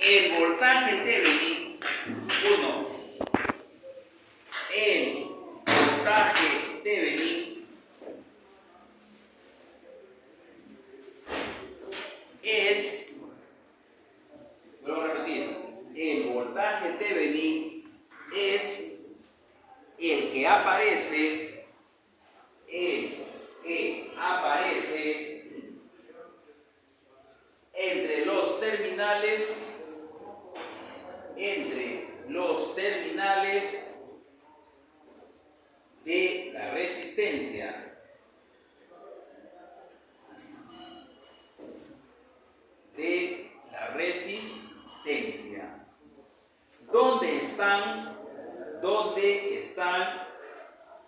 el voltaje Thevenin, 1. El voltaje Thevenin es, vuelvo a repetir, el voltaje Thevenin es el que aparece entre los terminales de la resistencia. ¿Dónde están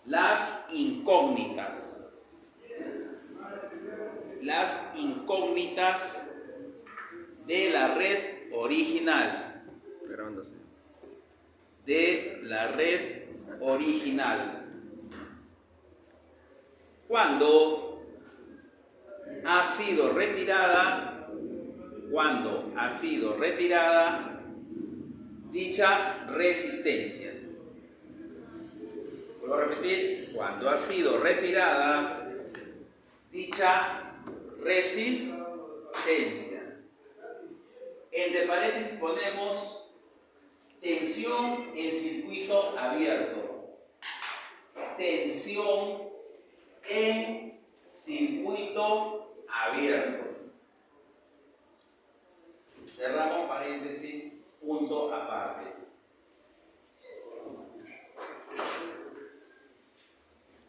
las incógnitas? Las incógnitas de la red original. De la red original. Cuando ha sido retirada dicha resistencia. Vuelvo a repetir, cuando ha sido retirada dicha resistencia. Entre paréntesis ponemos tensión en circuito abierto. Tensión en circuito abierto. Cerramos paréntesis, punto aparte.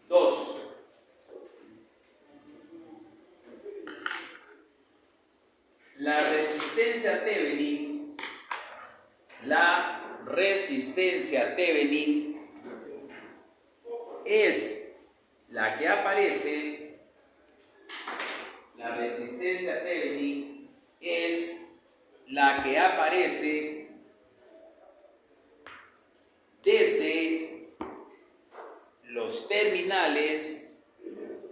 2. La resistencia Thevenin es la que aparece, desde los terminales.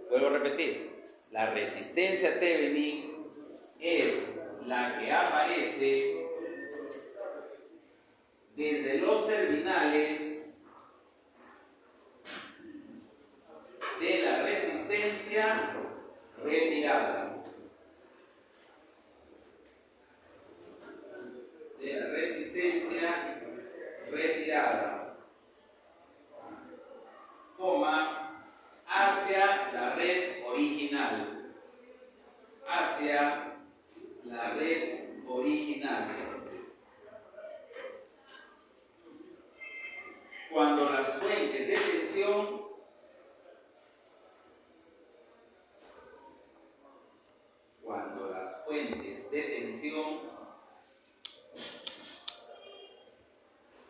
Vuelvo a repetir, la resistencia Thevenin es la que aparece desde los terminales de la resistencia retirada. Hacia la red original. Cuando las fuentes de tensión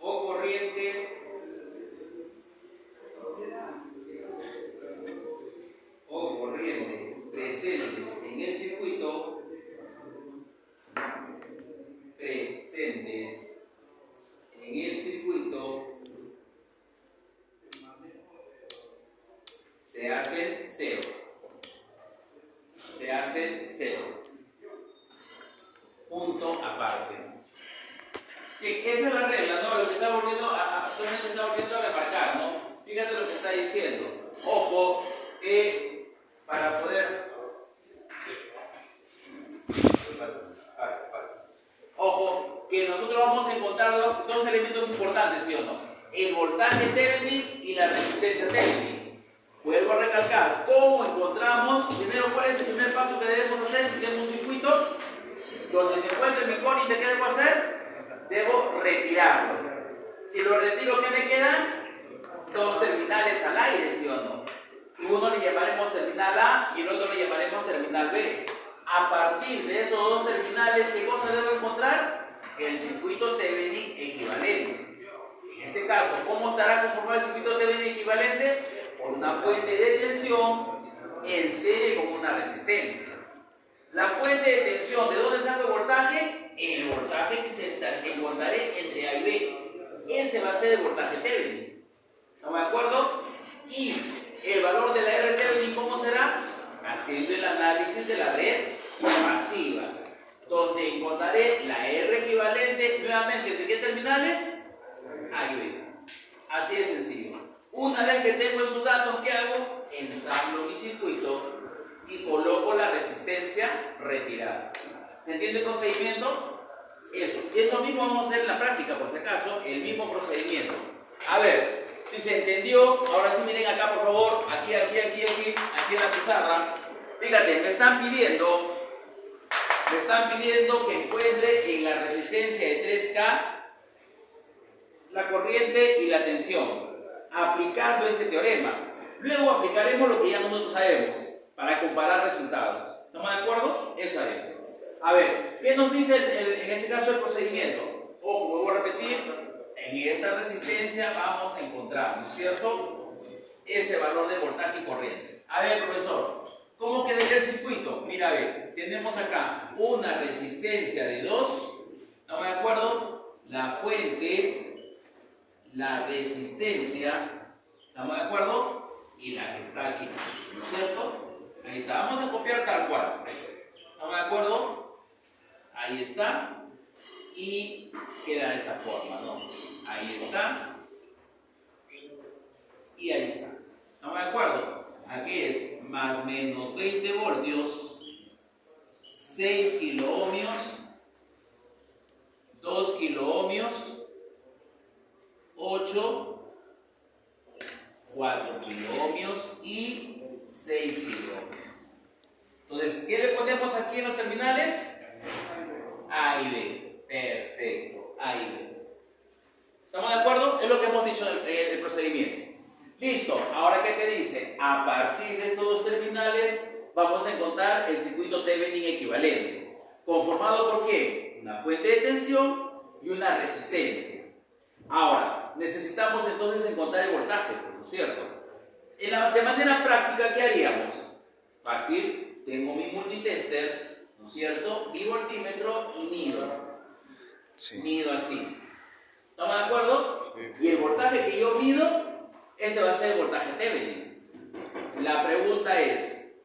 o corriente presentes en el circuito se hacen cero. Punto aparte. Bien, esa es la regla, ¿no? Lo que está solamente está volviendo a remarcar, ¿no? Fíjate lo que está diciendo. Ojo, que para poder... Ojo, que nosotros vamos a encontrar dos elementos importantes, ¿sí o no? El voltaje Thevenin y la resistencia Thevenin. Vuelvo a recalcar, ¿cómo encontramos? Primero, ¿cuál es el primer paso que debemos hacer si tenemos un circuito donde se encuentra mi incógnita? ¿Qué debo hacer? Debo retirarlo. Si lo retiro, ¿qué me quedan? Dos terminales al aire, ¿sí o no? Uno le llamaremos terminal A y el otro le llamaremos terminal B. A partir de esos dos terminales, ¿qué cosa debo encontrar? El circuito Thevenin equivalente. En este caso, ¿cómo estará conformado el circuito Thevenin equivalente? Por una fuente de tensión en serie con una resistencia. La fuente de tensión, ¿de dónde saco el voltaje? El voltaje que encontraré entre A y B. Ese va a ser el voltaje Thevenin. ¿No me acuerdo? Y el valor de la R Thevenin, ¿cómo será? Haciendo el análisis de la red pasiva. donde encontraré la R equivalente nuevamente de qué terminales, A y B. Así de sencillo. Una vez que tengo esos datos, ¿qué hago? Ensamblo mi circuito y coloco la resistencia retirada. ¿Se entiende el procedimiento? Eso mismo vamos a hacer en la práctica, por si acaso, el mismo procedimiento. A ver, si se entendió, ahora sí miren acá, por favor, aquí en la pizarra. Fíjate, me están pidiendo que encuentre en la resistencia de 3K la corriente y la tensión, aplicando ese teorema. Luego aplicaremos lo que ya nosotros sabemos para comparar resultados. ¿Estamos de acuerdo? Eso haremos. A ver, ¿qué nos dice en este caso el procedimiento? Ojo, vuelvo a repetir, en esta resistencia vamos a encontrar, ¿no es cierto?, ese valor de voltaje y corriente. A ver, profesor, ¿cómo quedaría el circuito? Mira, a ver, tenemos acá una resistencia de 2, ¿estamos de acuerdo? La fuente, la resistencia, ¿estamos de acuerdo? Y la que está aquí, ¿no es cierto? Ahí está, vamos a copiar tal cual. ¿Estamos de acuerdo? Ahí está. Y queda de esta forma, ¿no? Ahí está. Y ahí está. ¿Estamos de acuerdo? Aquí es más menos 20 voltios, 6 kiloohmios, 2 kiloohmios, 8, 4 kiloohmios y 6 kiloohmios. Entonces, ¿qué le ponemos aquí en los terminales? A y B. Perfecto. A y B. ¿Estamos de acuerdo? Es lo que hemos dicho del procedimiento. Listo. Ahora, ¿qué te dice? A partir de estos dos terminales vamos a encontrar el circuito Thevenin equivalente. ¿Conformado por qué? Una fuente de tensión y una resistencia. Ahora, necesitamos entonces encontrar el voltaje, ¿no es cierto? De manera práctica, ¿qué haríamos? Fácil. Tengo mi multitester, ¿no es cierto? Mi voltímetro y mido. Sí. Mido así. ¿Estamos de acuerdo? Sí. Y el voltaje que yo mido, ese va a ser el voltaje Thevenin. La pregunta es,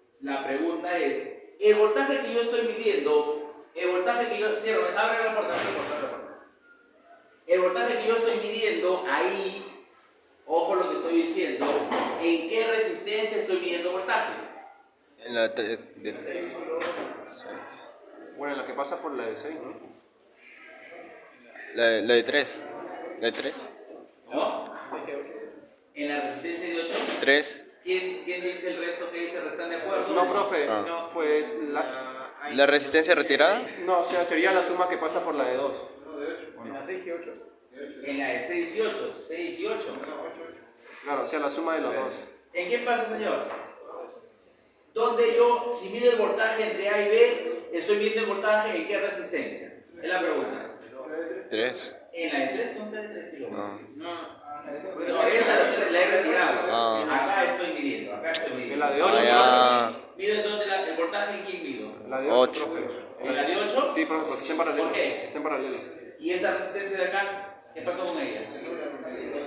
el voltaje que yo estoy midiendo, el voltaje que yo, abre la puerta. El voltaje que yo estoy midiendo ahí, ojo lo que estoy diciendo, ¿en qué resistencia estoy midiendo voltaje? En la de 6. Bueno, la que pasa por la de 6, ¿no? La de 3. ¿La de 3? ¿No? ¿En la resistencia de 8? 3. ¿Quién dice el resto que dice? ¿Están de acuerdo? No, profe, no, pues ¿la resistencia retirada? No, o sea, sería la suma que pasa por la de 2. En la 6 y 8. En la de 6 y 8. 6 y 8. Claro, o sea, la suma de los dos. ¿En qué pasa, señor? Donde yo, si mido el voltaje entre A y B, estoy midiendo el voltaje en qué resistencia. Es la pregunta. 3. En la de 3 son 3 kilómetros. No. No, esa la he retirado. Acá estoy midiendo. En la de 8. ¿Mido entonces el voltaje en quién mido? La de 8. ¿En la de 8? Sí, profe, porque está en paralelo. ¿Por qué? Está en paralelo. ¿Y esta resistencia de acá? ¿Qué pasó con ella?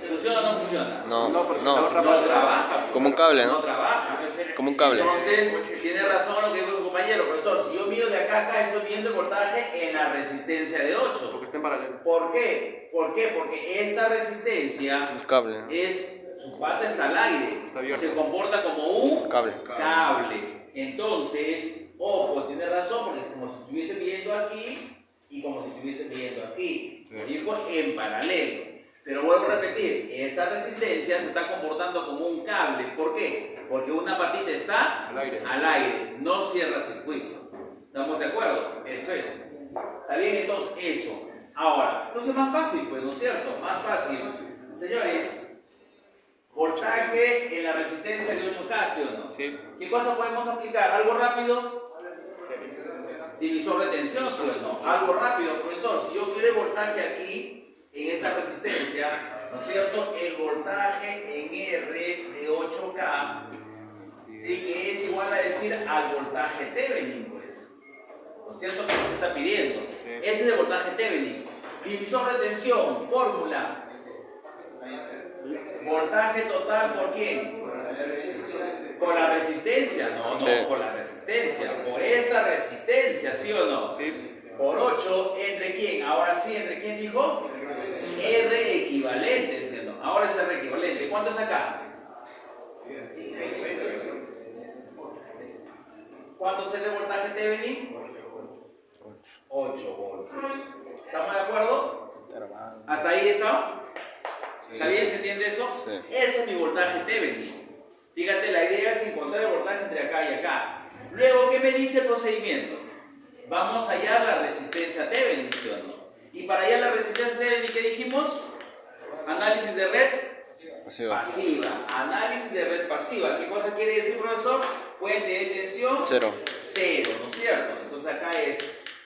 ¿Funciona o no funciona? Porque la otra No trabaja. Como un cable, ¿no? No trabaja. Como un cable. Entonces, tiene razón lo que dijo su compañero, profesor. Si yo mido de acá a acá, estoy midiendo el voltaje en la resistencia de 8. Porque está en paralelo. ¿Por qué? Porque esta resistencia Un cable. su pata está al aire. Está abierto. Se comporta como un Cable. Entonces, ojo, tiene razón, porque es como si estuviese midiendo aquí y como si estuviese midiendo aquí. Digo en paralelo. Pero vuelvo a repetir, esta resistencia se está comportando como un cable. ¿Por qué? Porque una patita está al aire, no cierra circuito. ¿Estamos de acuerdo? Eso es. ¿Está bien? Entonces, eso. Ahora, entonces más fácil, pues, ¿no es cierto? Más fácil. Señores, voltaje en la resistencia de 8K, ¿sí o no? Sí. ¿Qué cosa podemos aplicar? ¿Algo rápido? Divisor de tensión, ¿sí o no? Algo rápido, profesor. Si yo quiero el voltaje aquí, en esta resistencia, ¿no es cierto? El voltaje en R de 8K, ¿sí? Que es igual a decir al voltaje Thevenin, pues. ¿No es cierto? Que se está pidiendo. Sí. Ese es el voltaje Thevenin. Divisor de tensión, fórmula. Voltaje total, ¿por quién? Por la resistencia, no, Sí. por la resistencia, por esta resistencia, ¿sí o no? Sí. por 8, ¿entre quién? Ahora sí, ¿entre quién dijo? R equivalente, ¿sí o no? Ahora es R equivalente. ¿Cuánto es acá? ¿Cuánto es el voltaje Thevenin? 8 voltios. ¿Estamos de acuerdo? ¿Hasta ahí está? ¿Está bien? ¿Se entiende eso? Sí. Ese es mi voltaje Thevenin. Fíjate, la idea es encontrar el voltaje entre acá y acá. Luego, ¿qué me dice el procedimiento? Vamos a hallar la resistencia Thevenin, ¿sí o no? Y para hallar la resistencia Thevenin, ¿qué dijimos? Análisis de red Pasiva. pasiva. Análisis de red pasiva. ¿Qué cosa quiere decir, profesor? Fuente de tensión 0. 0, ¿no es cierto? Entonces acá es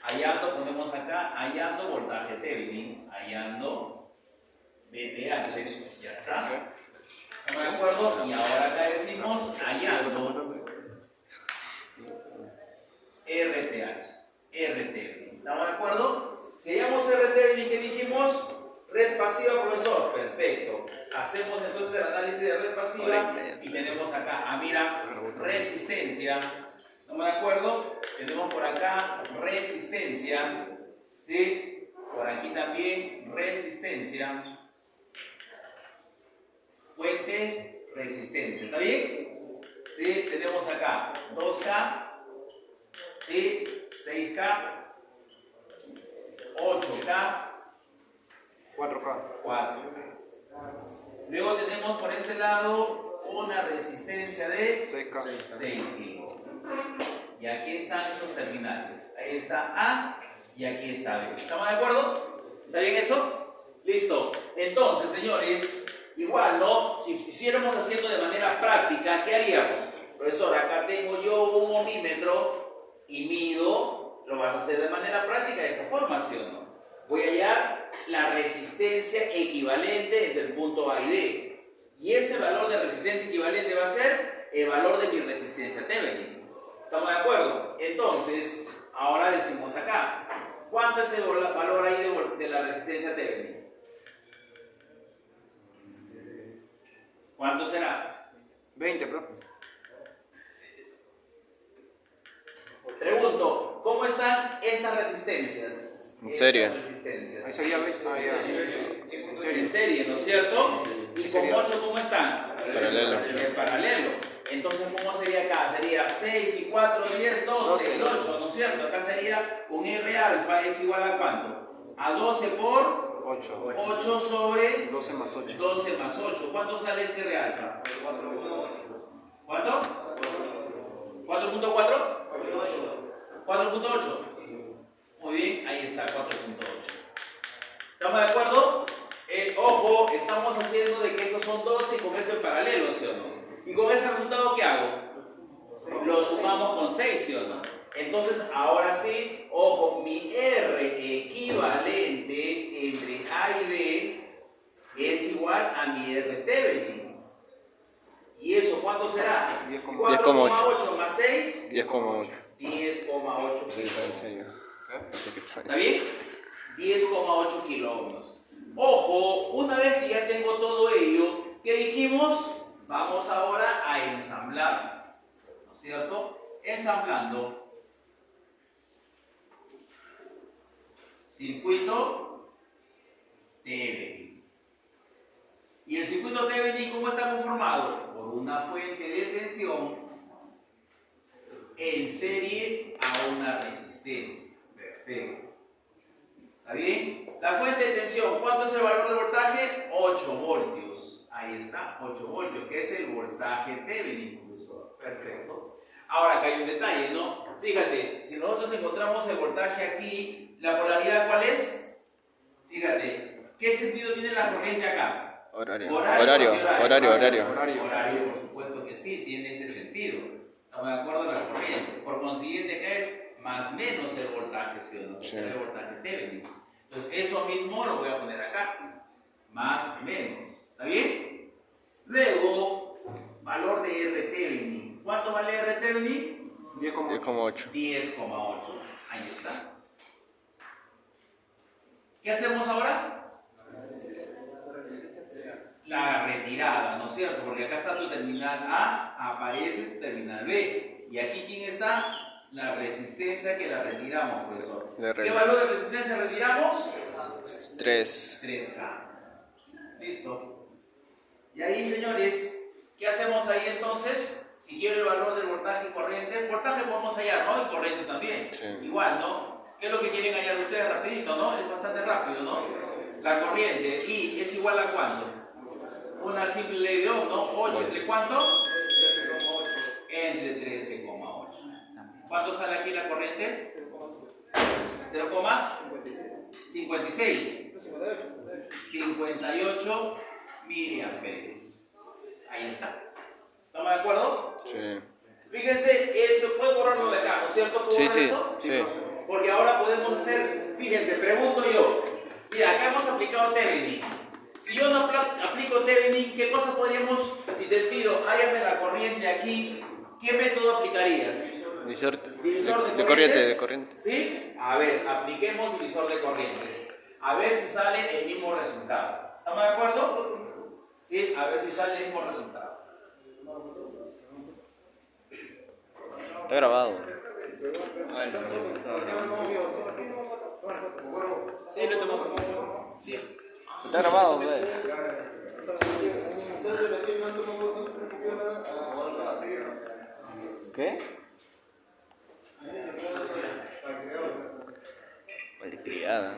hallando, ponemos acá, hallando voltaje Thevenin, hallando VTH, ya está. ¿Estamos de acuerdo? Y ahora acá decimos hallando RTH, RTH. ¿Estamos de acuerdo? Si hallamos RTH, ¿qué dijimos? Red pasiva, profesor. Perfecto. Hacemos entonces el análisis de red pasiva y tenemos acá, mira, resistencia. ¿Estamos de acuerdo? Tenemos por acá resistencia, ¿sí? Por aquí también resistencia. Fuente, resistencia. ¿Está bien? ¿Sí? Tenemos acá 2K, ¿sí? 6K, 8K, 4K. 4. Luego tenemos por este lado una resistencia de 6K. 6 kilos. Y aquí están esos terminales. Ahí está A y aquí está B. ¿Estamos de acuerdo? ¿Está bien eso? Listo. Entonces, señores, igual, ¿no? Si hiciéramos haciendo de manera práctica, ¿qué haríamos? Profesor, acá tengo yo un ohmímetro y mido, lo vas a hacer de manera práctica de esta forma, ¿sí o no? Voy a hallar la resistencia equivalente entre el punto A y B. Y ese valor de resistencia equivalente va a ser el valor de mi resistencia Thevenin. ¿Estamos de acuerdo? Entonces, ahora decimos acá, ¿cuánto es el valor ahí de la resistencia Thevenin? ¿Cuánto será? 20, profe. Pregunto, ¿cómo están estas resistencias? En serie. Estas resistencias. Ahí sería 20. Ah, ya. En serie, ¿no es cierto? ¿Y con 8 cómo están? Paralelo. En paralelo. Entonces, ¿cómo sería acá? Sería 6 y 4, 10, 12, el 8, ¿no es cierto? Acá sería un R alfa es igual a ¿cuánto? A 12 por 8. 8 sobre 12 más 8. 12 más 8. ¿Cuánto sale ese R alfa? ¿Cuánto? 4.4. 4.8. Muy bien, ahí está, 4.8. ¿Estamos de acuerdo? Ojo, estamos haciendo de que estos son 12 y con esto en paralelo, ¿sí o no? Y con ese resultado, ¿qué hago? Lo sumamos con 6, ¿sí o no? Entonces, ahora sí, ojo, mi R equivalente entre A y B es igual a mi R Thevenin. ¿Y eso cuánto será? 10,8. 4,8 más 6. 10,8. 10,8 Sí, está en serio. ¿Está bien? 10,8 kiloohmios. Ojo, una vez que ya tengo todo ello, ¿qué dijimos? Vamos ahora a ensamblar, ¿no es cierto? Ensamblando. Circuito Thevenin. ¿Y el circuito Thevenin cómo está conformado? Por una fuente de tensión en serie a una resistencia. Perfecto. ¿Está bien? La fuente de tensión, ¿cuánto es el valor del voltaje? 8 voltios. Ahí está, 8 voltios, que es el voltaje Thevenin, profesor. Perfecto. Ahora acá hay un detalle, ¿no? Fíjate, si nosotros encontramos el voltaje aquí, ¿la polaridad cuál es? Fíjate, ¿qué sentido tiene la corriente acá? Horario. Horario, Horario. por supuesto que sí, tiene este sentido. Estamos de acuerdo con la corriente. Por consiguiente, ¿qué es? Más menos el voltaje, ¿sí o no? Que será el voltaje Thevenin. Entonces, eso mismo lo voy a poner acá. Más menos. ¿Está bien? Luego, valor de R Thevenin. ¿Cuánto vale R Thevenin? 10,8. 10,8. Ahí está. ¿Qué hacemos ahora? La retirada, ¿no es cierto? Porque acá está tu terminal A, aparece tu terminal B. ¿Y aquí quién está? la resistencia que la retiramos, profesor. De ¿Qué re- valor de resistencia retiramos? 3. 3K. Listo. Y ahí, señores, ¿qué hacemos ahí entonces? Si quiero el valor del voltaje y corriente, voltaje podemos hallar, ¿no? Y corriente también. Sí. Igual, ¿no? ¿Qué es lo que quieren hallar ustedes rapidito, no? Es bastante rápido, ¿no? La corriente. ¿Y es igual a cuánto? Una simple ley de Ohm, ¿no? 8 entre cuánto? Entre 13,8. ¿Cuánto sale aquí la corriente? 0,56. 58 miliamperios. Ahí está. ¿Estamos de acuerdo? Sí. Fíjense, eso puede borrarlo de acá, ¿no es cierto? ¿Puedo Sí, borrar sí, esto? sí. Porque ahora podemos hacer, fíjense, pregunto yo. Mira, acá hemos aplicado Thevenin. Si yo no aplico Thevenin, ¿qué cosa podríamos, si te pido, hállame la corriente aquí, ¿qué método aplicarías? Divisor ¿De de corriente. ¿Sí? A ver, apliquemos divisor de corrientes. A ver si sale el mismo resultado. ¿Estamos de acuerdo? Sí, a ver si sale el mismo resultado. Está grabado. Sí, lo tomamos. Sí. Está grabado, güey. ¿Qué? Malcriada.